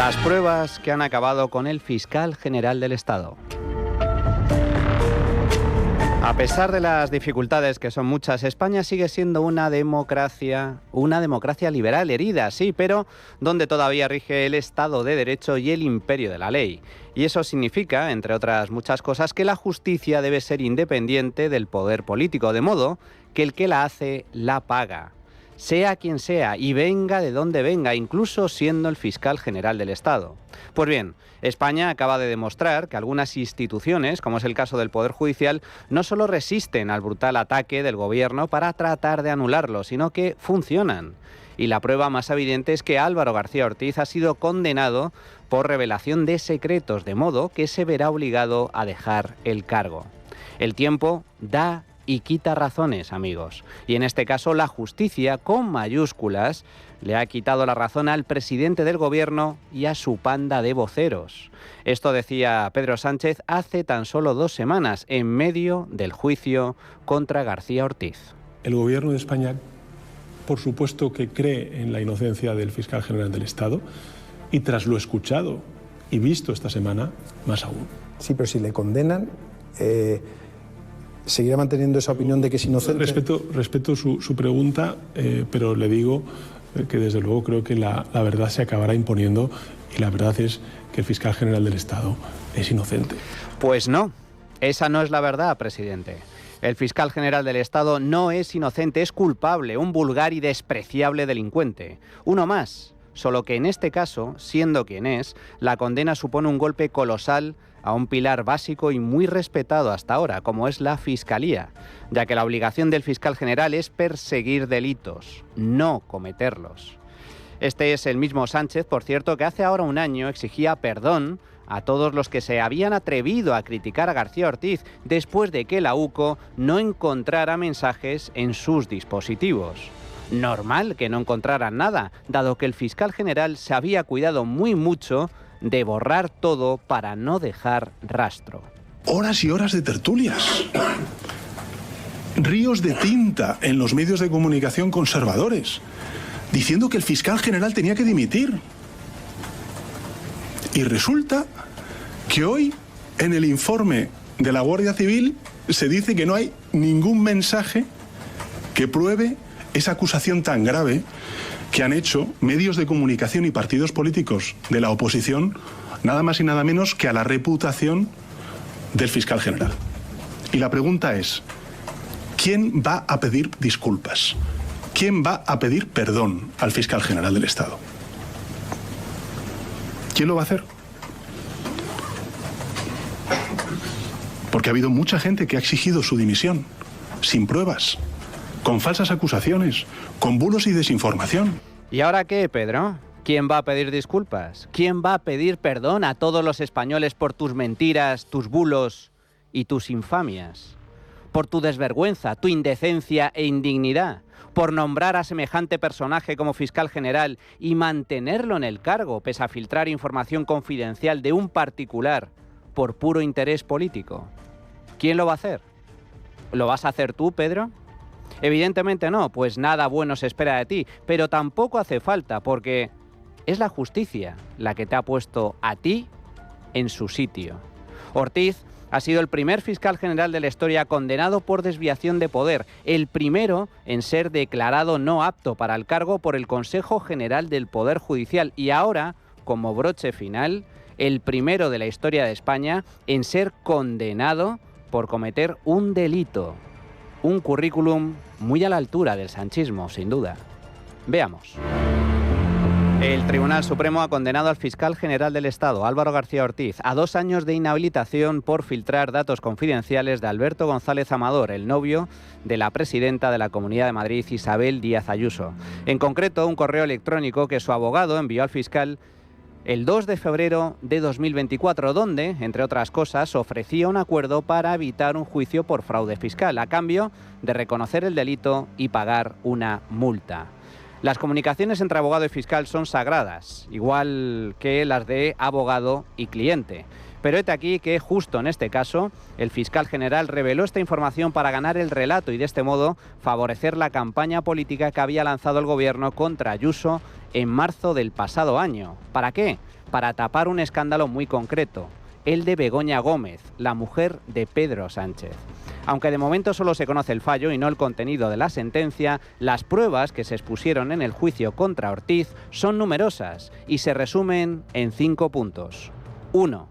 Las pruebas que han acabado con el fiscal general del Estado. A pesar de las dificultades, que son muchas, España sigue siendo una democracia liberal herida, sí, pero donde todavía rige el Estado de Derecho y el imperio de la ley. Y eso significa, entre otras muchas cosas, que la justicia debe ser independiente del poder político, de modo que el que la hace la paga, sea quien sea y venga de donde venga, incluso siendo el fiscal general del Estado. Pues bien, España acaba de demostrar que algunas instituciones, como es el caso del Poder Judicial, no solo resisten al brutal ataque del gobierno para tratar de anularlo, sino que funcionan. Y la prueba más evidente es que Álvaro García Ortiz ha sido condenado por revelación de secretos, de modo que se verá obligado a dejar el cargo. El tiempo da y quita razones, amigos. Y en este caso la justicia, con mayúsculas, le ha quitado la razón al presidente del gobierno y a su panda de voceros. Esto decía Pedro Sánchez hace tan solo 2 semanas, en medio del juicio contra García Ortiz. El gobierno de España, por supuesto que cree en la inocencia del fiscal general del Estado, y tras lo escuchado y visto esta semana, más aún. Sí, pero si le condenan, ¿seguirá manteniendo esa opinión de que es inocente? Respeto su pregunta, pero le digo que desde luego creo que la verdad se acabará imponiendo, y la verdad es que el fiscal general del Estado es inocente. Pues no, esa no es la verdad, presidente. El fiscal general del Estado no es inocente, es culpable, un vulgar y despreciable delincuente. Uno más, solo que en este caso, siendo quien es, la condena supone un golpe colosal a un pilar básico y muy respetado hasta ahora, como es la Fiscalía, ya que la obligación del fiscal general es perseguir delitos, no cometerlos. Este es el mismo Sánchez, por cierto, que hace ahora un año exigía perdón a todos los que se habían atrevido a criticar a García Ortiz después de que la UCO no encontrara mensajes en sus dispositivos. Normal que no encontraran nada, dado que el fiscal general se había cuidado muy mucho de borrar todo para no dejar rastro. Horas y horas de tertulias. Ríos de tinta en los medios de comunicación conservadores, diciendo que el fiscal general tenía que dimitir. Y resulta que hoy, en el informe de la Guardia Civil, se dice que no hay ningún mensaje que pruebe esa acusación tan grave que han hecho medios de comunicación y partidos políticos de la oposición, nada más y nada menos que a la reputación del fiscal general. Y la pregunta es, ¿quién va a pedir disculpas? ¿Quién va a pedir perdón al fiscal general del Estado? ¿Quién lo va a hacer? Porque ha habido mucha gente que ha exigido su dimisión, sin pruebas, con falsas acusaciones, con bulos y desinformación. ¿Y ahora qué, Pedro? ¿Quién va a pedir disculpas? ¿Quién va a pedir perdón a todos los españoles por tus mentiras, tus bulos y tus infamias? Por tu desvergüenza, tu indecencia e indignidad, por nombrar a semejante personaje como fiscal general y mantenerlo en el cargo, pese a filtrar información confidencial de un particular por puro interés político. ¿Quién lo va a hacer? ¿Lo vas a hacer tú, Pedro? Evidentemente no, pues nada bueno se espera de ti, pero tampoco hace falta, porque es la justicia la que te ha puesto a ti en su sitio. Ortiz ha sido el primer fiscal general de la historia condenado por desviación de poder, el primero en ser declarado no apto para el cargo por el Consejo General del Poder Judicial y ahora, como broche final, el primero de la historia de España en ser condenado por cometer un delito. Un currículum muy a la altura del sanchismo, sin duda. Veamos. El Tribunal Supremo ha condenado al fiscal general del Estado, Álvaro García Ortiz, a 2 años de inhabilitación por filtrar datos confidenciales de Alberto González Amador, el novio de la presidenta de la Comunidad de Madrid, Isabel Díaz Ayuso. En concreto, un correo electrónico que su abogado envió al fiscal el 2 de febrero de 2024, donde, entre otras cosas, ofrecía un acuerdo para evitar un juicio por fraude fiscal, a cambio de reconocer el delito y pagar una multa. Las comunicaciones entre abogado y fiscal son sagradas, igual que las de abogado y cliente. Pero hete aquí que justo en este caso, el fiscal general reveló esta información para ganar el relato y de este modo favorecer la campaña política que había lanzado el gobierno contra Ayuso en marzo del pasado año. ¿Para qué? para tapar un escándalo muy concreto, el de Begoña Gómez, la mujer de Pedro Sánchez. Aunque de momento solo se conoce el fallo y no el contenido de la sentencia, las pruebas que se expusieron en el juicio contra Ortiz son numerosas y se resumen en 5 puntos. 1.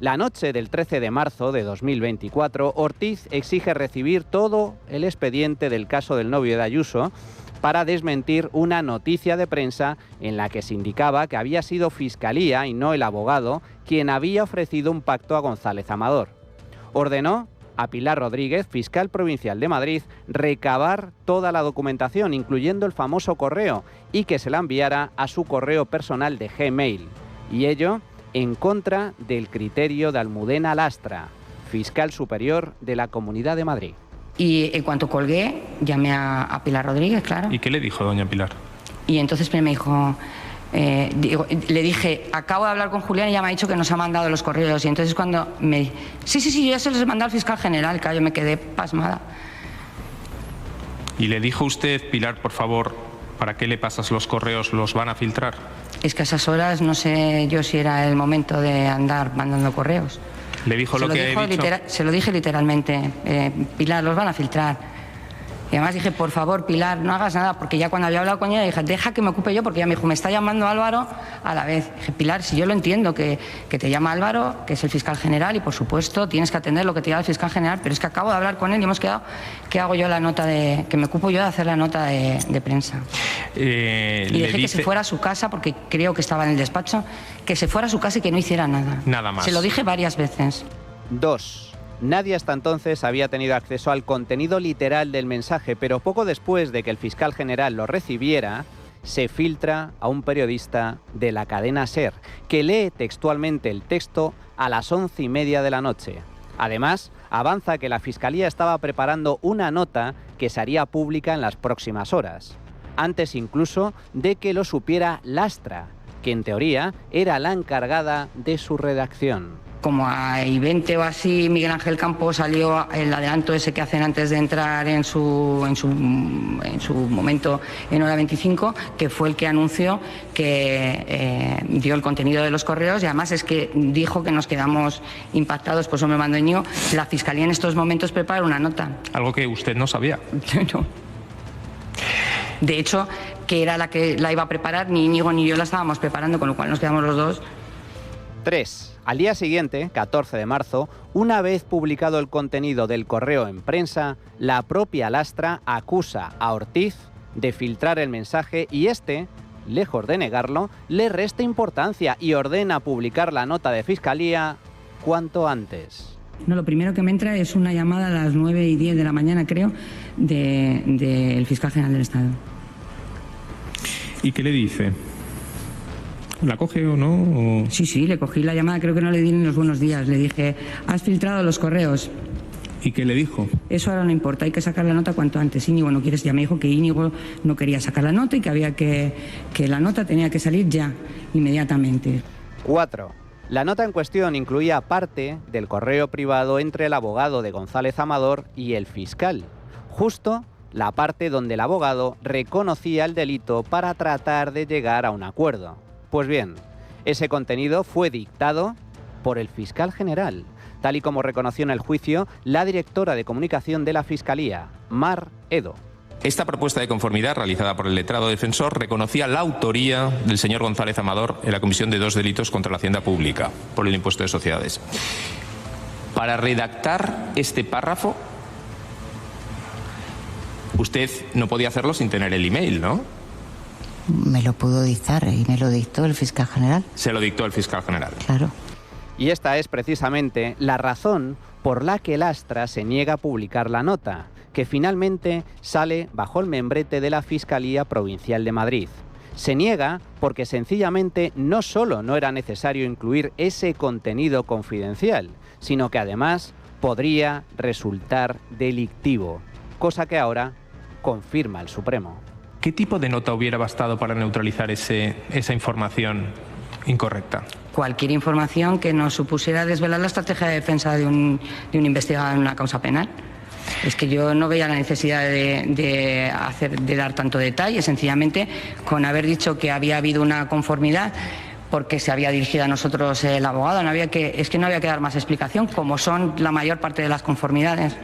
La noche del 13 de marzo de 2024, Ortiz exige recibir todo el expediente del caso del novio de Ayuso para desmentir una noticia de prensa en la que se indicaba que había sido Fiscalía y no el abogado quien había ofrecido un pacto a González Amador. Ordenó a Pilar Rodríguez, fiscal provincial de Madrid, recabar toda la documentación, incluyendo el famoso correo, y que se la enviara a su correo personal de Gmail. Y ello en contra del criterio de Almudena Lastra, fiscal superior de la Comunidad de Madrid. Y en cuanto colgué, llamé a Pilar Rodríguez, claro. ¿Y qué le dijo doña Pilar? Y entonces me dijo... le dije, acabo de hablar con Julián y ya me ha dicho que nos ha mandado los correos. Y entonces cuando me dijo, sí, yo ya se los he mandado al fiscal general, claro, yo me quedé pasmada. ¿Y le dijo usted, Pilar, por favor, para qué le pasas los correos, los van a filtrar? Es que a esas horas no sé yo si era el momento de andar mandando correos. ¿Le dijo lo que he dicho? Se lo dije literalmente, Pilar, los van a filtrar. Y además dije, por favor, Pilar, no hagas nada, porque ya cuando había hablado con ella dije, deja que me ocupe yo, porque ella me dijo, me está llamando Álvaro a la vez. Dije, Pilar, si yo lo entiendo, que te llama Álvaro, que es el fiscal general, y por supuesto tienes que atender lo que te llama el fiscal general, pero es que acabo de hablar con él y hemos quedado que hago yo la nota que me ocupo yo de hacer la nota de prensa. Y dejé que se fuera a su casa, porque creo que estaba en el despacho, que se fuera a su casa y que no hiciera nada. Nada más. Se lo dije varias veces. 2. Nadie hasta entonces había tenido acceso al contenido literal del mensaje, pero poco después de que el fiscal general lo recibiera, se filtra a un periodista de la cadena SER, que lee textualmente el texto a las 11:30 de la noche. Además, avanza que la Fiscalía estaba preparando una nota que se haría pública en las próximas horas, antes incluso de que lo supiera Lastra, que en teoría era la encargada de su redacción. Como a I-20 o así, Miguel Ángel Campos salió el adelanto ese que hacen antes de entrar en su momento en hora 25, que fue el que anunció que dio el contenido de los correos, y además es que dijo que nos quedamos impactados, por eso me mandó Íñigo. La Fiscalía en estos momentos prepara una nota. Algo que usted no sabía. No. De hecho, que era la que la iba a preparar, ni Íñigo ni yo la estábamos preparando, con lo cual nos quedamos los dos. 3. Al día siguiente, 14 de marzo, una vez publicado el contenido del correo en prensa, la propia Lastra acusa a Ortiz de filtrar el mensaje y este, lejos de negarlo, le resta importancia y ordena publicar la nota de Fiscalía cuanto antes. No, lo primero que me entra es una llamada a las 9:10 de la mañana, creo, del fiscal general del Estado. ¿Y qué le dice? ¿La coge o no? O... Sí, le cogí la llamada, creo que no le di ni los buenos días. Le dije, has filtrado los correos. ¿Y qué le dijo? Eso ahora no importa, hay que sacar la nota cuanto antes. Íñigo no quieres, ya me dijo que Íñigo no quería sacar la nota y que había que la nota tenía que salir ya, inmediatamente. 4. La nota en cuestión incluía parte del correo privado entre el abogado de González Amador y el fiscal. Justo la parte donde el abogado reconocía el delito para tratar de llegar a un acuerdo. Pues bien, ese contenido fue dictado por el fiscal general, tal y como reconoció en el juicio la directora de comunicación de la Fiscalía, Mar Edo. Esta propuesta de conformidad realizada por el letrado defensor reconocía la autoría del señor González Amador en la comisión de 2 delitos contra la hacienda pública por el impuesto de sociedades. Para redactar este párrafo, usted no podía hacerlo sin tener el email, ¿no? Me lo pudo dictar y me lo dictó el fiscal general. Se lo dictó el fiscal general. Claro. Y esta es precisamente la razón por la que Lastra se niega a publicar la nota, que finalmente sale bajo el membrete de la Fiscalía Provincial de Madrid. Se niega porque sencillamente no solo no era necesario incluir ese contenido confidencial, sino que además podría resultar delictivo, cosa que ahora confirma el Supremo. ¿Qué tipo de nota hubiera bastado para neutralizar esa información incorrecta? Cualquier información que nos supusiera desvelar la estrategia de defensa de un investigado en una causa penal. Es que yo no veía la necesidad de dar tanto detalle, sencillamente con haber dicho que había habido una conformidad porque se había dirigido a nosotros el abogado. No había que dar más explicación, como son la mayor parte de las conformidades.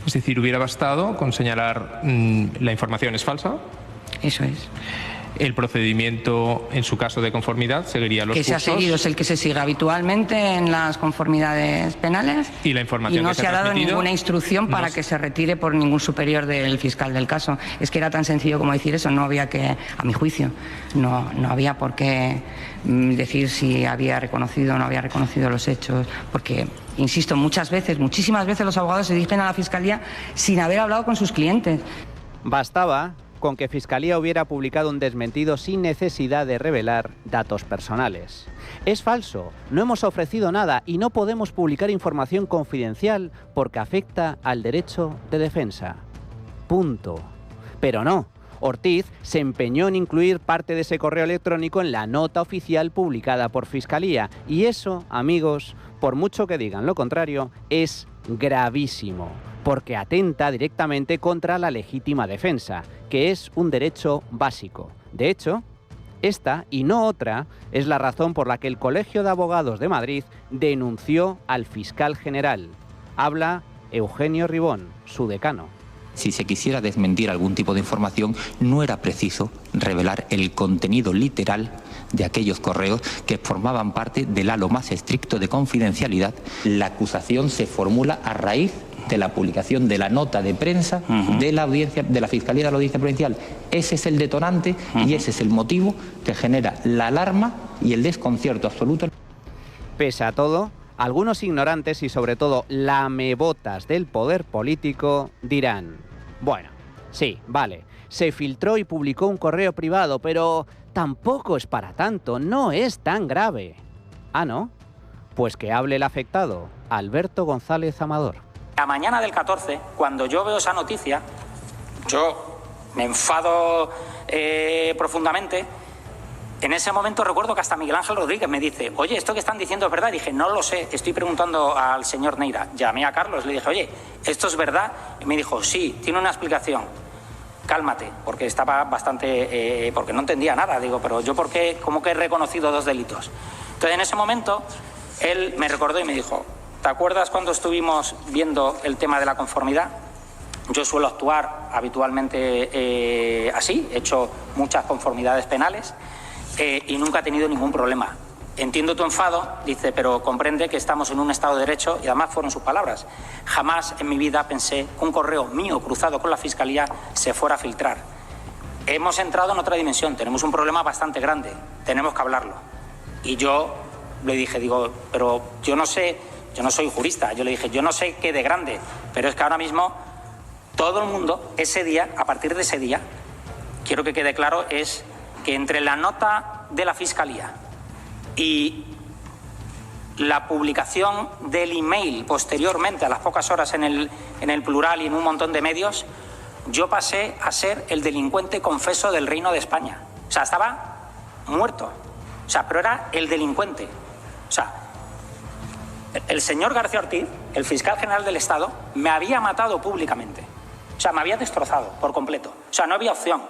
Es decir, ¿hubiera bastado con señalar la información es falsa? Eso es. El procedimiento, en su caso de conformidad, seguiría los cursos. Que se ha seguido es el que se sigue habitualmente en las conformidades penales. Y la información y no que se ha dado ninguna instrucción para no que se retire por ningún superior del fiscal del caso. Es que era tan sencillo como decir eso. No había que, a mi juicio, no había por qué decir si había reconocido o no había reconocido los hechos, porque, insisto, muchísimas veces los abogados se dirigen a la fiscalía sin haber hablado con sus clientes. Bastaba con que Fiscalía hubiera publicado un desmentido sin necesidad de revelar datos personales. Es falso, no hemos ofrecido nada y no podemos publicar información confidencial porque afecta al derecho de defensa. Punto. Pero no, Ortiz se empeñó en incluir parte de ese correo electrónico en la nota oficial publicada por Fiscalía. Y eso, amigos, por mucho que digan lo contrario, es gravísimo, porque atenta directamente contra la legítima defensa, que es un derecho básico. De hecho, esta y no otra es la razón por la que el Colegio de Abogados de Madrid denunció al fiscal general. Habla Eugenio Ribón, su decano. Si se quisiera desmentir algún tipo de información, no era preciso revelar el contenido literal de aquellos correos que formaban parte del halo más estricto de confidencialidad. La acusación se formula a raíz de la publicación de la nota de prensa de la audiencia, de la Fiscalía de la Audiencia Provincial. Ese es el detonante y ese es el motivo que genera la alarma y el desconcierto absoluto. Pese a todo, algunos ignorantes y sobre todo lamebotas del poder político dirán: bueno, sí, vale, se filtró y publicó un correo privado, pero tampoco es para tanto, no es tan grave. ¿Ah, no? Pues que hable el afectado, Alberto González Amador. La mañana del 14, cuando yo veo esa noticia, yo me enfado profundamente. En ese momento recuerdo que hasta Miguel Ángel Rodríguez me dice: oye, ¿esto que están diciendo es verdad? Y dije: no lo sé, estoy preguntando al señor Neira. Llamé a Carlos, le dije: oye, ¿esto es verdad? Y me dijo: sí, tiene una explicación. Cálmate, porque estaba bastante... porque no entendía nada. Digo: pero yo, ¿por qué? ¿Cómo que he reconocido 2 delitos? Entonces, en ese momento, él me recordó y me dijo: ¿te acuerdas cuando estuvimos viendo el tema de la conformidad? Yo suelo actuar habitualmente así, he hecho muchas conformidades penales y nunca he tenido ningún problema. Entiendo tu enfado, dice, pero comprende que estamos en un Estado de Derecho, y además fueron sus palabras. Jamás en mi vida pensé que un correo mío cruzado con la Fiscalía se fuera a filtrar. Hemos entrado en otra dimensión, tenemos un problema bastante grande, tenemos que hablarlo. Y yo le dije, digo, pero yo no sé, yo no soy jurista, yo le dije, yo no sé qué de grande, pero es que ahora mismo todo el mundo, ese día, a partir de ese día, quiero que quede claro, es que entre la nota de la Fiscalía y la publicación del email posteriormente, a las pocas horas en el Plural y en un montón de medios, yo pasé a ser el delincuente confeso del Reino de España. O sea, estaba muerto. O sea, pero era el delincuente. O sea, el señor García Ortiz, el fiscal general del Estado, me había matado públicamente. O sea, me había destrozado por completo. O sea, no había opción.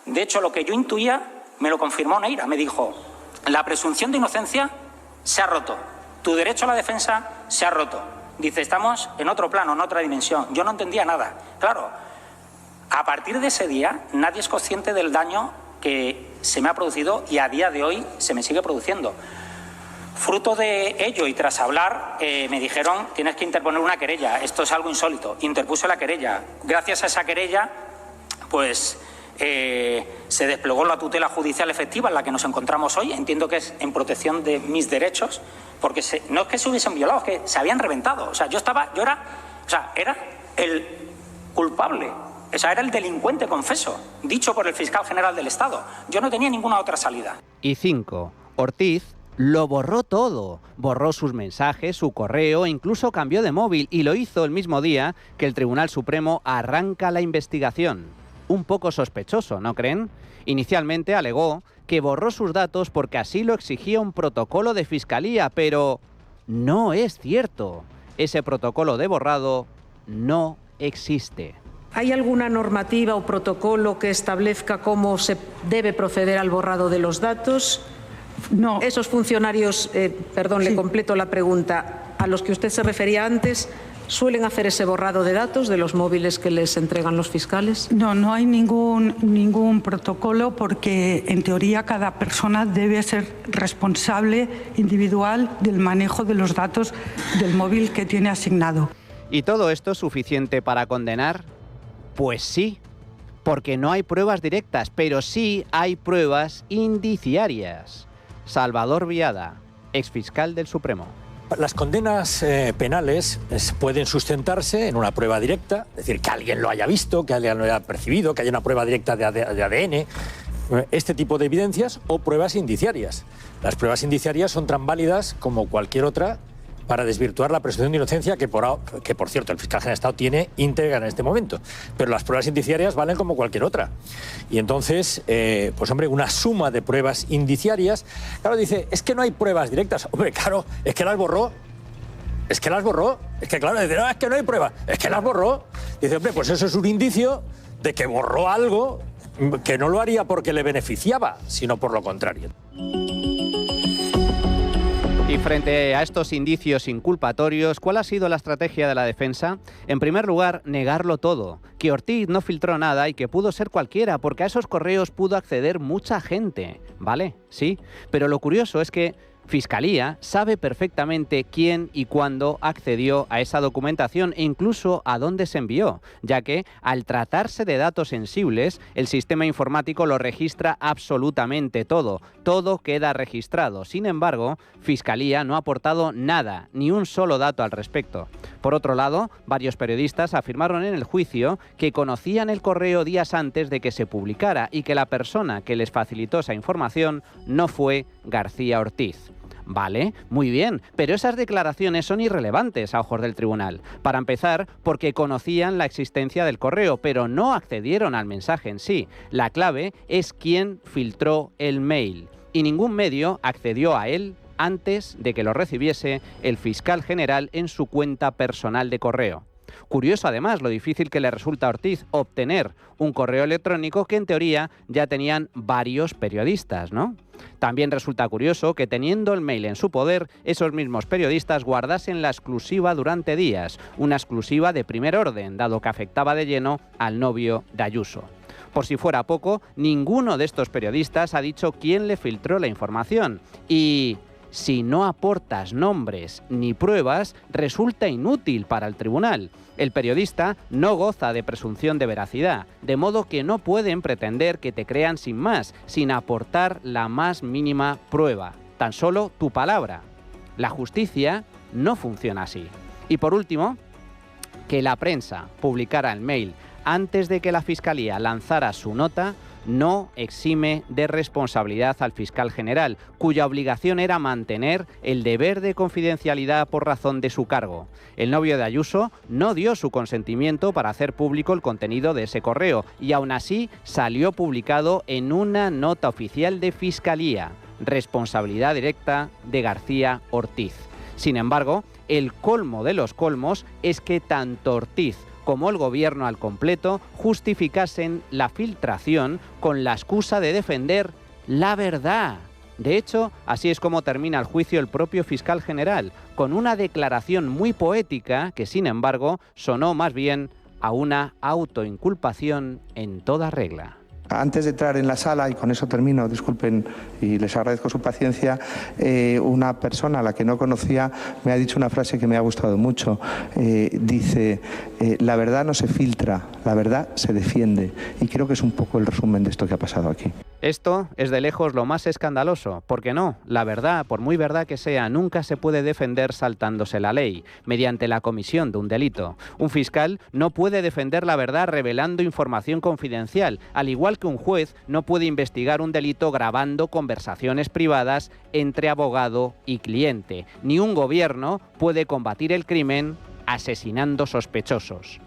De hecho, lo que yo intuía me lo confirmó Neira. Me dijo: la presunción de inocencia se ha roto. Tu derecho a la defensa se ha roto. Dice, estamos en otro plano, en otra dimensión. Yo no entendía nada. Claro, a partir de ese día, nadie es consciente del daño que se me ha producido y a día de hoy se me sigue produciendo. Fruto de ello y tras hablar, me dijeron, tienes que interponer una querella. Esto es algo insólito. Interpuse la querella. Gracias a esa querella, pues se desplegó la tutela judicial efectiva en la que nos encontramos hoy. Entiendo que es en protección de mis derechos, porque no es que se hubiesen violado, es que se habían reventado. O sea, era el culpable. O sea, era el delincuente confeso, dicho por el fiscal general del Estado. Yo no tenía ninguna otra salida. Y 5. Ortiz lo borró todo. Borró sus mensajes, su correo, incluso cambió de móvil, y lo hizo el mismo día que el Tribunal Supremo arranca la investigación. Un poco sospechoso, ¿no creen? Inicialmente alegó que borró sus datos porque así lo exigía un protocolo de Fiscalía, pero no es cierto. Ese protocolo de borrado no existe. ¿Hay alguna normativa o protocolo que establezca cómo se debe proceder al borrado de los datos? No. Esos funcionarios, le completo la pregunta, a los que usted se refería antes, ¿suelen hacer ese borrado de datos de los móviles que les entregan los fiscales? No hay ningún protocolo porque, en teoría, cada persona debe ser responsable individual del manejo de los datos del móvil que tiene asignado. ¿Y todo esto es suficiente para condenar? Pues sí, porque no hay pruebas directas, pero sí hay pruebas indiciarias. Salvador Viada, exfiscal del Supremo. Las condenas penales pueden sustentarse en una prueba directa, es decir, que alguien lo haya visto, que alguien lo haya percibido, que haya una prueba directa de ADN, este tipo de evidencias, o pruebas indiciarias. Las pruebas indiciarias son tan válidas como cualquier otra para desvirtuar la presunción de inocencia que, por cierto, el fiscal general del Estado tiene íntegra en este momento. Pero las pruebas indiciarias valen como cualquier otra. Y entonces, una suma de pruebas indiciarias. Claro, dice, es que no hay pruebas directas. Hombre, claro, es que las borró. Es que, claro, dice, no, es que no hay pruebas. Es que las borró. Dice, hombre, pues eso es un indicio de que borró algo que no lo haría porque le beneficiaba, sino por lo contrario. Y frente a estos indicios inculpatorios, ¿cuál ha sido la estrategia de la defensa? En primer lugar, negarlo todo, que Ortiz no filtró nada y que pudo ser cualquiera, porque a esos correos pudo acceder mucha gente, ¿vale? Sí, pero lo curioso es que Fiscalía sabe perfectamente quién y cuándo accedió a esa documentación e incluso a dónde se envió, ya que al tratarse de datos sensibles, el sistema informático lo registra absolutamente todo. Todo queda registrado. Sin embargo, Fiscalía no ha aportado nada, ni un solo dato al respecto. Por otro lado, varios periodistas afirmaron en el juicio que conocían el correo días antes de que se publicara y que la persona que les facilitó esa información no fue García Ortiz. Vale, muy bien, pero esas declaraciones son irrelevantes a ojos del tribunal. Para empezar, porque conocían la existencia del correo, pero no accedieron al mensaje en sí. La clave es quién filtró el mail, y ningún medio accedió a él antes de que lo recibiese el fiscal general en su cuenta personal de correo. Curioso además lo difícil que le resulta a Ortiz obtener un correo electrónico que en teoría ya tenían varios periodistas, ¿no? También resulta curioso que teniendo el mail en su poder, esos mismos periodistas guardasen la exclusiva durante días, una exclusiva de primer orden, dado que afectaba de lleno al novio de Ayuso. Por si fuera poco, ninguno de estos periodistas ha dicho quién le filtró la información y si no aportas nombres ni pruebas, resulta inútil para el tribunal. El periodista no goza de presunción de veracidad, de modo que no pueden pretender que te crean sin más, sin aportar la más mínima prueba, tan solo tu palabra. La justicia no funciona así. Y por último, que la prensa publicara el mail antes de que la Fiscalía lanzara su nota no exime de responsabilidad al fiscal general, cuya obligación era mantener el deber de confidencialidad por razón de su cargo. El novio de Ayuso no dio su consentimiento para hacer público el contenido de ese correo y aún así salió publicado en una nota oficial de Fiscalía. Responsabilidad directa de García Ortiz. Sin embargo, el colmo de los colmos es que tanto Ortiz como el gobierno al completo justificasen la filtración con la excusa de defender la verdad. De hecho, así es como termina el juicio el propio fiscal general, con una declaración muy poética que, sin embargo, sonó más bien a una autoinculpación en toda regla. Antes de entrar en la sala, y con eso termino, disculpen y les agradezco su paciencia, una persona a la que no conocía me ha dicho una frase que me ha gustado mucho. Dice, la verdad no se filtra, la verdad se defiende. Y creo que es un poco el resumen de esto que ha pasado aquí. Esto es de lejos lo más escandaloso, porque no, la verdad, por muy verdad que sea, nunca se puede defender saltándose la ley, mediante la comisión de un delito. Un fiscal no puede defender la verdad revelando información confidencial, al igual que un juez no puede investigar un delito grabando conversaciones privadas entre abogado y cliente. Ni un gobierno puede combatir el crimen asesinando sospechosos.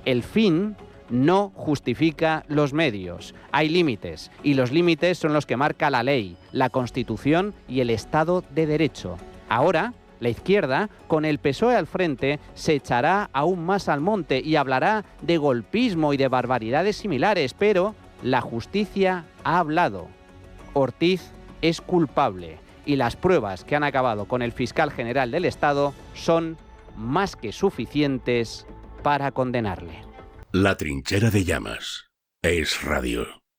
El fin no justifica los medios. Hay límites, y los límites son los que marca la ley, la Constitución y el Estado de Derecho. Ahora, la izquierda, con el PSOE al frente, se echará aún más al monte y hablará de golpismo y de barbaridades similares, pero la justicia ha hablado. Ortiz es culpable y las pruebas que han acabado con el fiscal general del Estado son más que suficientes para condenarle. La trinchera de llamas. Es Radio.